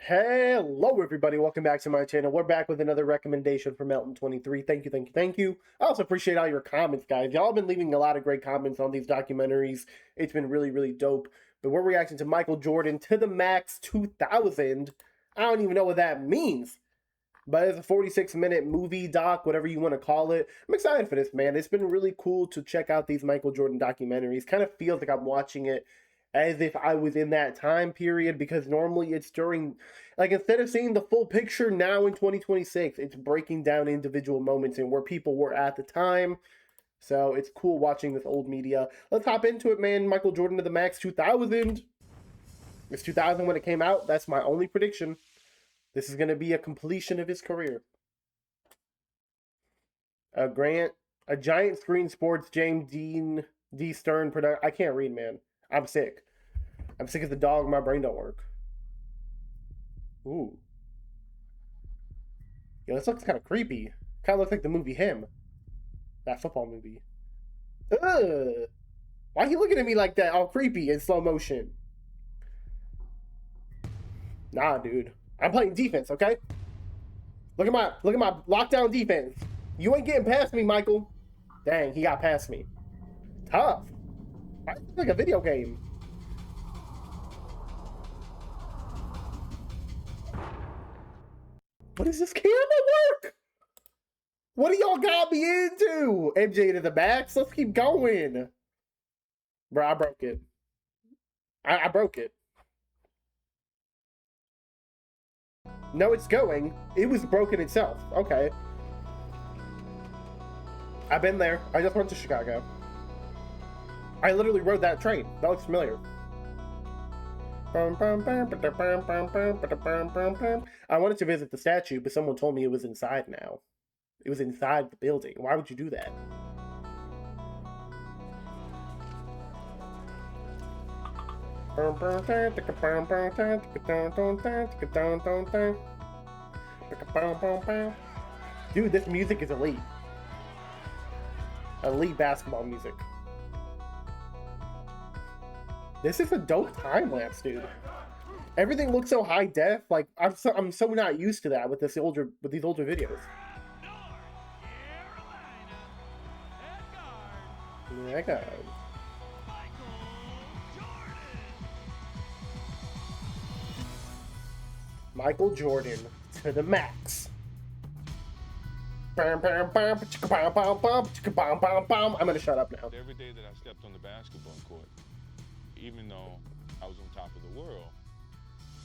Hello, everybody. Welcome back to my channel. We're back with another recommendation from Melton23. Thank you, thank you, thank you. I also appreciate all your comments, guys. Y'all have been leaving a lot of great comments on these documentaries. It's been really, really dope. But we're reacting to Michael Jordan to the Max 2000. I don't even know what that means. But it's a 46-minute movie doc, whatever you want to call it. I'm excited for this, man. It's been really cool to check out these Michael Jordan documentaries. Kind of feels like I'm watching it as if I was in that time period, because normally it's during, like, instead of seeing the full picture now in 2026, it's breaking down individual moments and where people were at the time. So it's cool watching this old media. Let's hop into it, man. Michael Jordan to the Max 2000. It's 2000 when it came out. That's my only prediction. This is going to be a completion of his career. A Giant Screen Sports James Dean D. Stern production. I can't read, man. I'm sick. I'm sick as a dog. My brain don't work. Ooh. Yeah, this looks kind of creepy. Kind of looks like the movie Him. That football movie. Ugh. Why are you looking at me like that? All creepy in slow motion. Nah, dude. I'm playing defense, okay? Look at my lockdown defense. You ain't getting past me, Michael. Dang, he got past me. Tough. It's like a video game. What does this camera work? What do y'all got me into? MJ to the max. Let's keep going. Bro, I broke it. I broke it. No, it's going. It was broken itself. Okay. I've been there. I just went to Chicago. I literally rode that train. That looks familiar. I wanted to visit the statue, but someone told me it was inside now. It was inside the building. Why would you do that? Dude, this music is elite. Elite basketball music. This is a dope time lapse, dude. Everything looks so high def. Like I'm so not used to that with these older videos. Yeah, God. Michael Jordan to the max. I'm gonna shut up now. Every day that I stepped on the basketball court, even though I was on top of the world,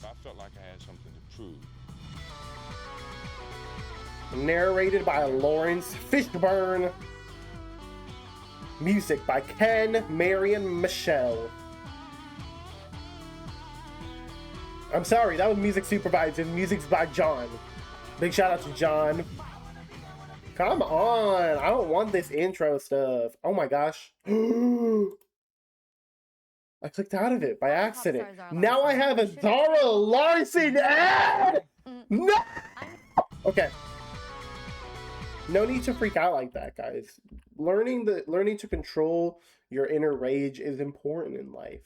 I felt like I had something to prove. Narrated by Lawrence Fishburne. Music by Ken, Marion, Michelle. I'm sorry, that was music supervised, and music's by John. Big shout out to John. Come on, I don't want this intro stuff. Oh my gosh. I clicked out of it by accident. Now I have a Zara Larson ad! No! Okay. No need to freak out like that, guys. Learning to control your inner rage is important in life.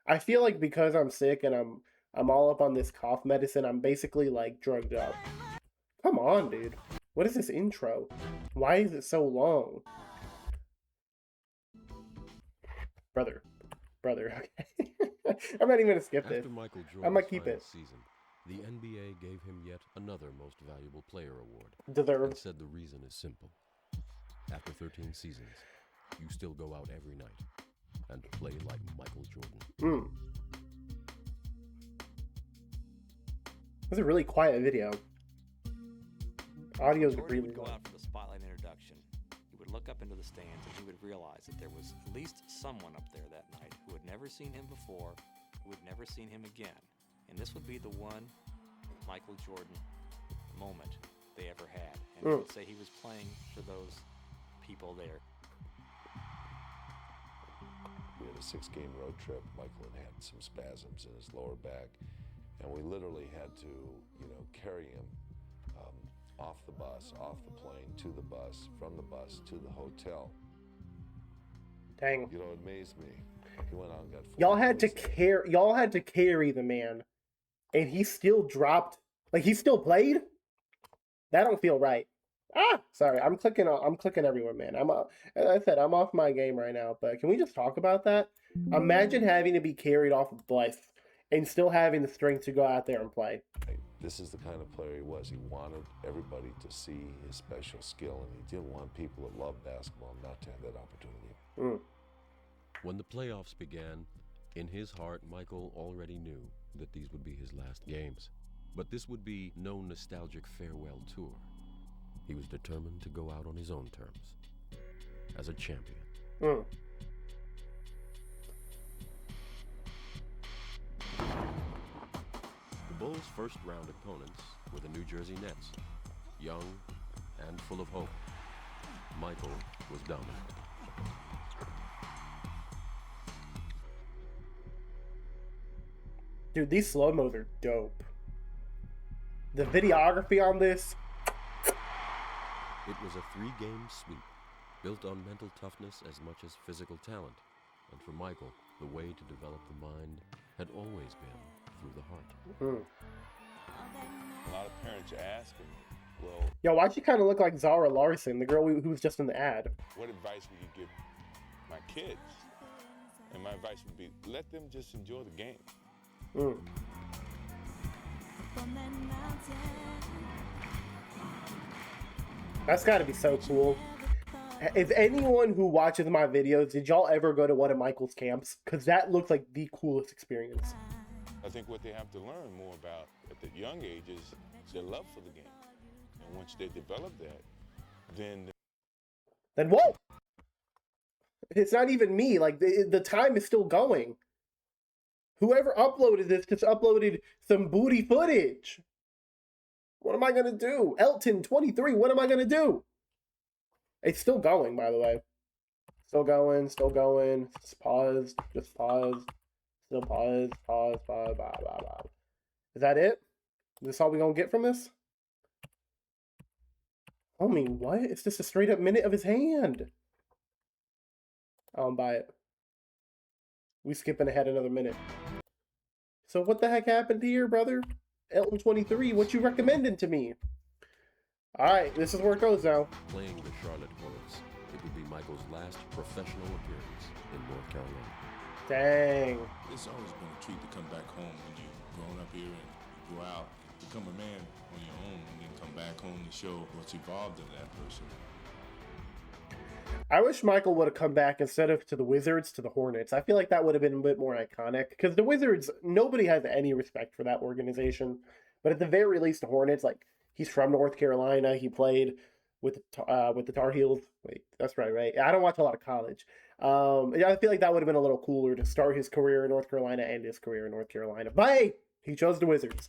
I feel like because I'm sick and I'm all up on this cough medicine, I'm basically like drugged up. Come on, dude. What is this intro? Why is it so long? Brother, okay. I'm not even gonna skip this. I'm gonna keep it. Season, the NBA gave him yet another Most Valuable Player award. Deserved. And said the reason is simple. After 13 seasons, you still go out every night and play like Michael Jordan. This is a really quiet video. Audio's Jordan really would go low. out for the spotlight introduction. He would look up into the stands and he would realize that there was at least someone up there that night who had never seen him before, who had never seen him again. And this would be the one Michael Jordan moment they ever had. And he would say he was playing for those people there. We had a 6-game road trip. Michael had some spasms in his lower back, and we literally had to, carry him off the bus, off the plane, to the bus, from the bus to the hotel. Dang. It amazed me. He went out and got Y'all had to carry the man and he still dropped, like he still played. That don't feel right. Sorry, I'm clicking everywhere, man. As I said, I'm off my game right now. But can we just talk about that? Imagine having to be carried off of Blythe and still having the strength to go out there and play. This is the kind of player he was. He wanted everybody to see his special skill, and he didn't want people that love basketball not to have that opportunity. When the playoffs began, in his heart, Michael already knew that these would be his last games. But this would be no nostalgic farewell tour. He was determined to go out on his own terms, as a champion. The Bulls' first-round opponents were the New Jersey Nets, young and full of hope. Michael was dominant. Dude, these slow-mos are dope. The videography on this. It was a 3-game sweep, built on mental toughness as much as physical talent. And for Michael, the way to develop the mind had always been through the heart. A lot of parents are asking, well, Yo, why'd she kind of look like Zara Larson, the girl who was just in the ad? what advice would you give my kids? And my advice would be, let them just enjoy the game. That's got to be so cool. If anyone who watches my videos, did y'all ever go to one of Michael's camps? Because that looks like the coolest experience. I think what they have to learn more about at the young age is their love for the game. And once they develop that, Then whoa! It's not even me. Like, the time is still going. Whoever uploaded this just uploaded some booty footage. What am I going to do? Elton 23, what am I going to do? It's still going, by the way. Still going, still going. Just pause, Still pause, blah, blah, blah. Is that it? Is this all we going to get from this? Homie, what? It's just a straight up minute of his hand. I don't buy it. We skipping ahead another minute. So what the heck happened here, brother? Elton 23, what you recommending to me? Alright, this is where it goes now. Playing the Charlotte Hornets, it would be Michael's last professional appearance in North Carolina. Dang. It's always been a treat to come back home when you've grown up here and you go out, become a man on your own, and then come back home to show what's evolved in that person. I wish Michael would have come back instead of to the Wizards, to the Hornets. I feel like that would have been a bit more iconic. Because the Wizards, nobody has any respect for that organization. But at the very least, the Hornets, like, he's from North Carolina. He played with the Tar Heels. Wait, that's right? I don't watch a lot of college. I feel like that would have been a little cooler to start his career in North Carolina and his career in North Carolina. But hey, he chose the Wizards.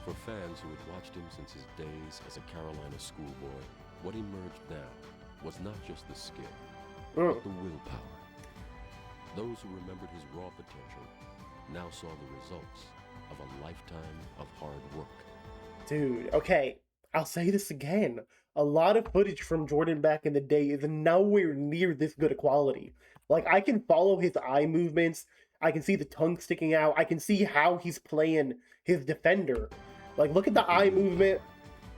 For fans who had watched him since his days as a Carolina schoolboy, what emerged now was not just the skill, but the willpower. Those who remembered his raw potential now saw the results of a lifetime of hard work. Dude, okay, I'll say this again. A lot of footage from Jordan back in the day is nowhere near this good a quality. Like, I can follow his eye movements. I can see the tongue sticking out. I can see how he's playing his defender. Like, look at the eye movement.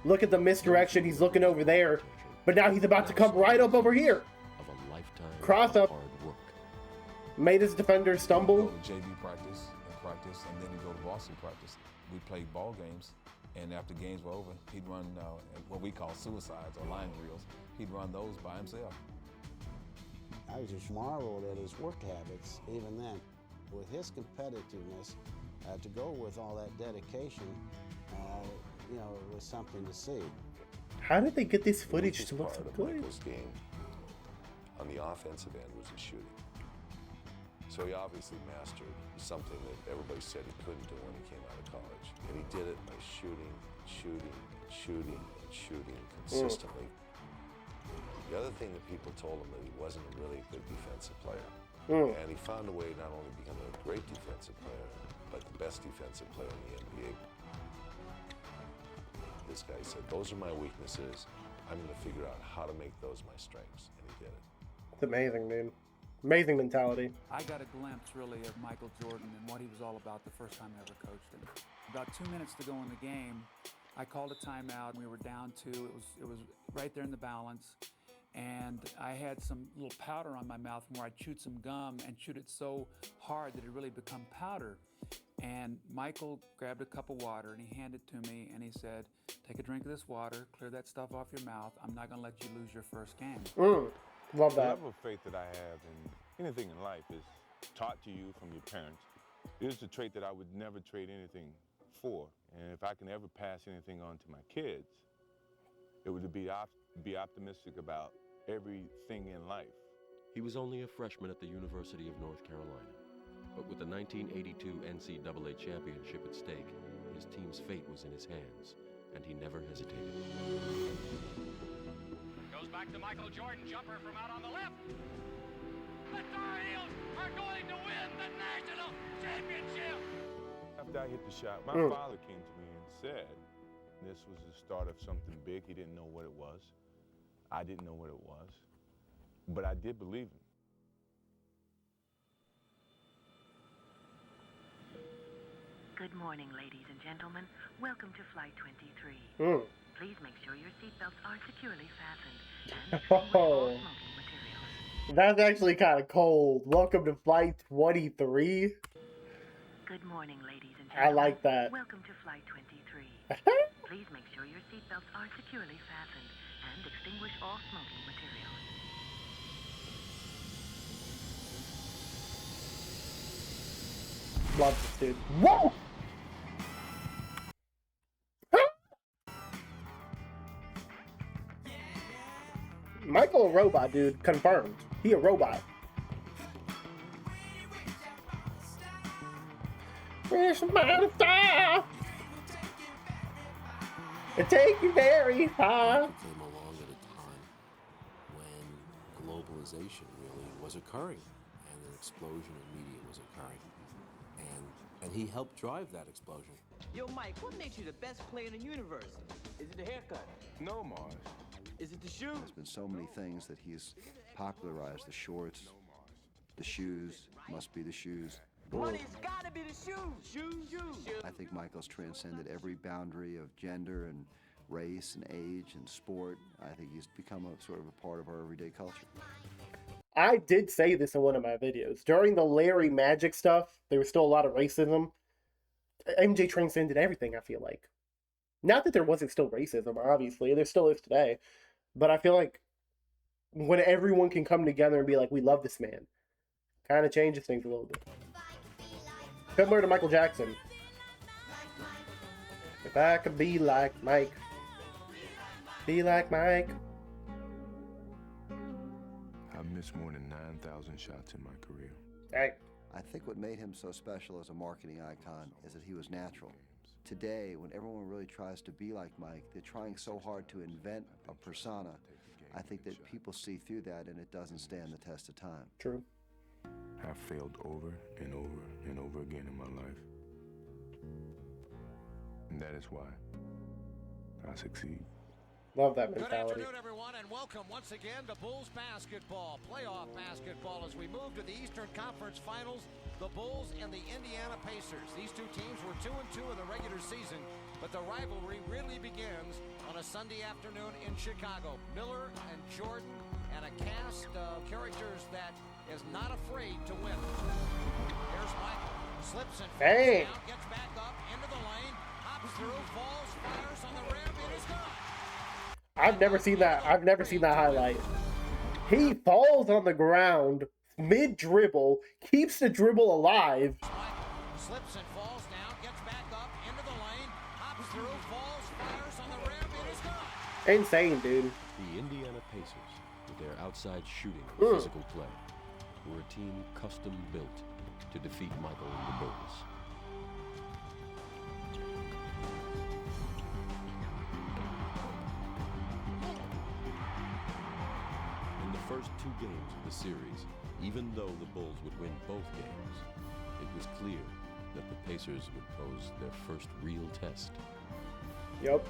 Look at the misdirection. He's looking over there. But now he's about to come right up over here. Of a lifetime Cross of up. hard work. Made his defender Go stumble. to JV practice, and then he'd go to Boston practice. We'd play ball games, and after games were over, he'd run what we call suicides or line reels. He'd run those by himself. I was just marveled at his work habits, even then. With his competitiveness, to go with all that dedication, it was something to see. How did they get this footage The to weakest look so part of good? Michael's game on the offensive end was his shooting. So he obviously mastered something that everybody said he couldn't do when he came out of college. And he did it by shooting consistently. The other thing that people told him that he wasn't a really good defensive player. And he found a way not only to become a great defensive player, but the best defensive player in the NBA. this guy. He said, those are my weaknesses. I'm going to figure out how to make those my strengths. And he did it. It's amazing, dude. Amazing mentality. I got a glimpse, really, of Michael Jordan and what he was all about the first time I ever coached him. About 2 minutes to go in the game, I called a timeout. We were down 2. It was right there in the balance. And I had some little powder on my mouth from where I chewed some gum and chewed it so hard that it really become powder. And Michael grabbed a cup of water and he handed it to me and he said, take a drink of this water, clear that stuff off your mouth. I'm not gonna let you lose your first game. Love The that. level of faith that I have in anything in life is taught to you from your parents. It is a trait that I would never trade anything for. And if I can ever pass anything on to my kids, it would be optimistic about everything in life. He was only a freshman at the University of North Carolina, but with the 1982 NCAA championship at stake, his team's fate was in his hands, and he never hesitated. Goes back to Michael Jordan, jumper from out on the left. The Tar Heels are going to win the national championship. After I hit the shot, my father came to me and said this was the start of something big. He didn't know what it was. I didn't know what it was, but I did believe him. Good morning, ladies and gentlemen. Welcome to Flight 23. Please make sure your seatbelts are securely fastened and extinguish all smoking materials. That's actually kind of cold. Welcome to Flight 23. Good morning, ladies and I gentlemen. like that. Welcome to Flight 23. Please make sure your seatbelts are securely fastened and extinguish all smoking materials. Love this dude. Whoa! Michael a robot, dude. Confirmed. He a robot. Wish upon a star and take you very far. Came along at a time when globalization really was occurring and an explosion of media was occurring. And he helped drive that explosion. Yo, Mike, what makes you the best player in the universe? Is it the haircut? No, Mars. Is it the shoes? There's been so many things that he's popularized. The shorts, the shoes, must be the shoes. Money's gotta be the shoes. Shoes. I think Michael's transcended every boundary of gender and race and age and sport. I think he's become a sort of a part of our everyday culture. I did say this in one of my videos. During the Larry Magic stuff, there was still a lot of racism. MJ transcended everything, I feel like. Not that there wasn't still racism, obviously. There still is today. But I feel like when everyone can come together and be like, we love this man, kind of changes things a little bit. Similar to Michael Jackson. If I could be like Mike. Be like Mike. I've missed more than 9,000 shots in my career. Hey. I think what made him so special as a marketing icon is that he was natural. Today, when everyone really tries to be like Mike, they're trying so hard to invent a persona. I think that people see through that and it doesn't stand the test of time. True. I've failed over and over and over again in my life. And that is why I succeed. Love that Good mentality. afternoon, everyone, and welcome once again to Bulls basketball, playoff basketball, as we move to the Eastern Conference Finals. The Bulls and the Indiana Pacers. These two teams were 2-2 in the regular season, but the rivalry really begins on a Sunday afternoon in Chicago. Miller and Jordan and a cast of characters that is not afraid to win. Here's Michael. Slips and falls down, gets back up into the lane, hops through, falls, fires on the rim, it is good. I've never seen that. I've never seen that highlight. He falls on the ground mid-dribble, keeps the dribble alive. Slips and falls down, gets back up into the lane, hops through, falls, fires on the rim, it is good. Insane, dude. The Indiana Pacers, with their outside shooting and physical play, were a team custom built to defeat Michael and the Bulls. In the first 2 games of the series, even though the Bulls would win both games, it was clear that the Pacers would pose their first real test. Yep.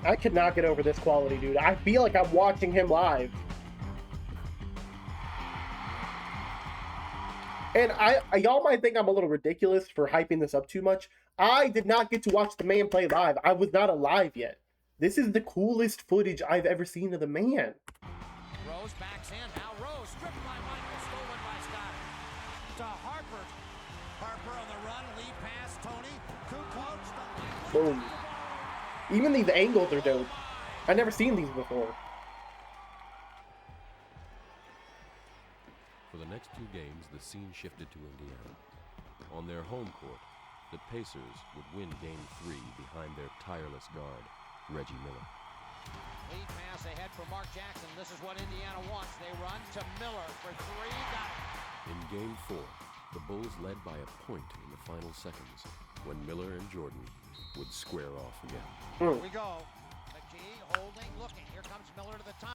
I could not get over this quality, dude. I feel like I'm watching him live. And y'all might think I'm a little ridiculous for hyping this up too much. I did not get to watch the man play live. I was not alive yet. This is the coolest footage I've ever seen of the man. Rose backs in. Now Rose stripped by Michael, stolen by Scott. To Harper. Harper on the run. Lead pass. Tony. Kukoc. Boom. Even these angles are dope. I've never seen these before. For the next 2 games, the scene shifted to Indiana. On their home court, the Pacers would win Game 3 behind their tireless guard, Reggie Miller. Lead pass ahead for Mark Jackson. This is what Indiana wants. They run to Miller for 3. Got it. In Game 4, the Bulls led by a point in the final seconds when Miller and Jordan would square off again. Here we go. McGee holding, looking. Here comes Miller to the top.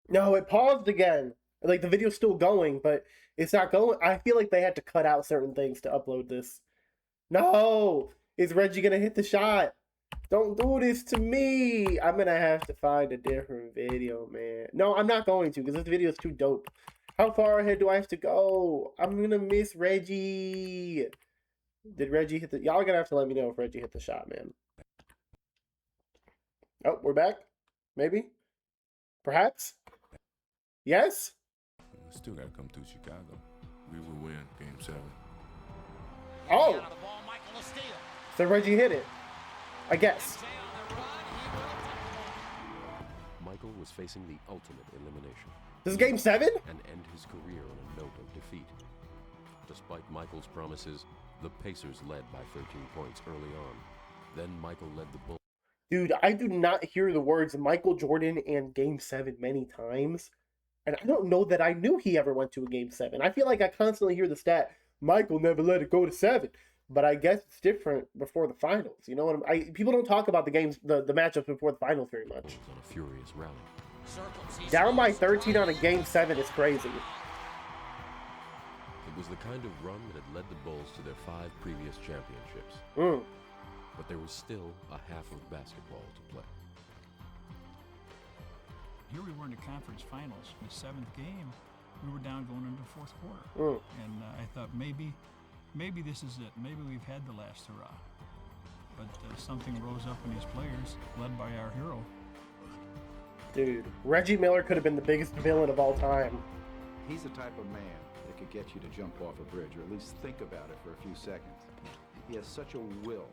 No, it paused again. Like, the video's still going, but it's not going. I feel like they had to cut out certain things to upload this. No! Is Reggie gonna hit the shot? Don't do this to me! I'm gonna have to find a different video, man. No, I'm not going to, because this video is too dope. How far ahead do I have to go? I'm gonna miss Reggie. Did Reggie hit the... Y'all are gonna have to let me know if Reggie hit the shot, man. Oh, we're back? Maybe? Perhaps? Yes? We still got to come through Chicago. We will win Game 7. Oh! So Reggie hit it. I guess. Michael was facing the ultimate elimination. This is Game 7? And end his career on a note of defeat. Despite Michael's promises, the Pacers led by 13 points early on. Then Michael led the Bulls. Dude, I do not hear the words Michael Jordan and Game 7 many times. And I don't know that I knew he ever went to a Game 7. I feel like I constantly hear the stat, Michael never let it go to 7. But I guess it's different before the finals. You know what people don't talk about the games, the matchups before the finals very much. On a furious rally. Down by 13 on a Game 7 is crazy. It was the kind of run that had led the Bulls to their 5 previous championships. But there was still a half of basketball to play. Here we were in the conference finals. In the 7th game, we were down going into the 4th quarter. And I thought maybe this is it. Maybe we've had the last hurrah. But something rose up in these players, led by our hero. Dude, Reggie Miller could have been the biggest villain of all time. He's the type of man that could get you to jump off a bridge, or at least think about it for a few seconds. He has such a will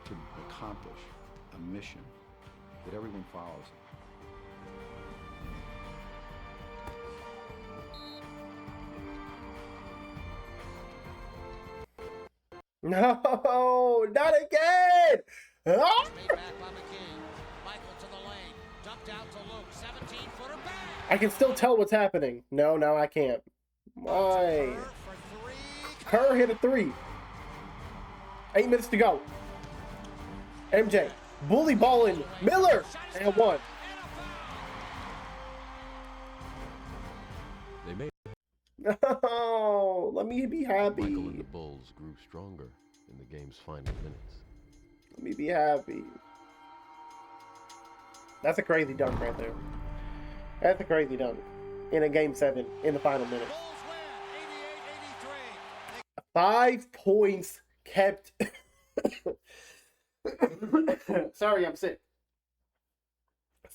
to accomplish a mission that everyone follows him. No, not again! Ah! I can still tell what's happening. No, now I can't. Why? Kerr hit a 3. 8 minutes to go. MJ, bully balling, Miller, and 1. They made No, let me be happy. Michael and the Bulls grew stronger in the game's final minutes. Let me be happy. That's a crazy dunk right there. That's a crazy dunk. In a Game 7, in the final minute. 5 points kept... Sorry, I'm sick.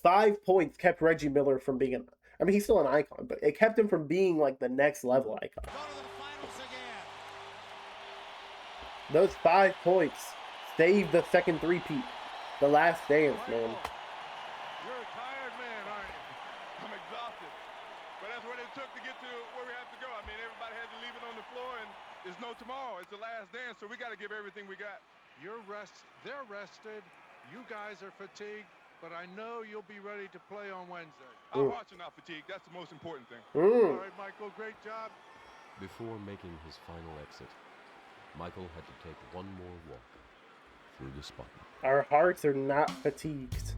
5 points kept Reggie Miller from being an... I mean, he's still an icon, but it kept him from being like the next level icon. Those 5 points saved the second three-peat. The last dance, man. You're a tired man, aren't you? I'm exhausted. But that's what it took to get to where we have to go. I mean, everybody had to leave it on the floor, and there's no tomorrow. It's the last dance, so we got to give everything we got. They're rested. You guys are fatigued. But I know you'll be ready to play on Wednesday. I'm watching our fatigue. That's the most important thing. All right, Michael, great job. Before making his final exit, Michael had to take one more walk through the spotlight. Our hearts are not fatigued.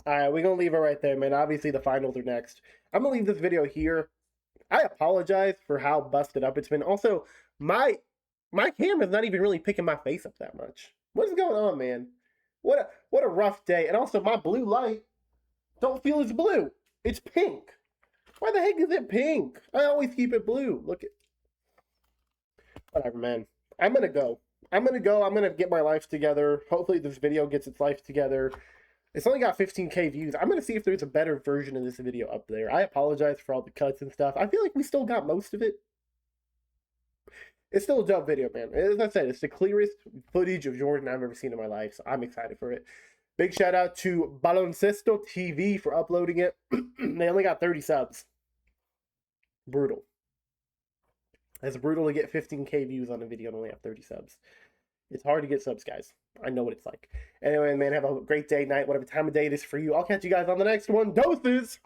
All right, we're going to leave it right there, man. Obviously, the finals are next. I'm going to leave this video here. I apologize for how busted up it's been. Also, my camera's not even really picking my face up that much. What is going on, man? What a rough day. And also, my blue light don't feel as blue. It's pink. Why the heck is it pink? I always keep it blue. Look at... Whatever, man. I'm going to go. I'm going to get my life together. Hopefully this video gets its life together. It's only got 15K views. I'm going to see if there's a better version of this video up there. I apologize for all the cuts and stuff. I feel like we still got most of it. It's still a dope video, man. As I said, it's the clearest footage of Jordan I've ever seen in my life, so I'm excited for it. Big shout out to Baloncesto TV for uploading it. They only got 30 subs. Brutal. It's brutal to get 15K views on a video and only have 30 subs. It's hard to get subs, guys. I know what it's like. Anyway, man, have a great day, night, whatever time of day it is for you. I'll catch you guys on the next one. Doses!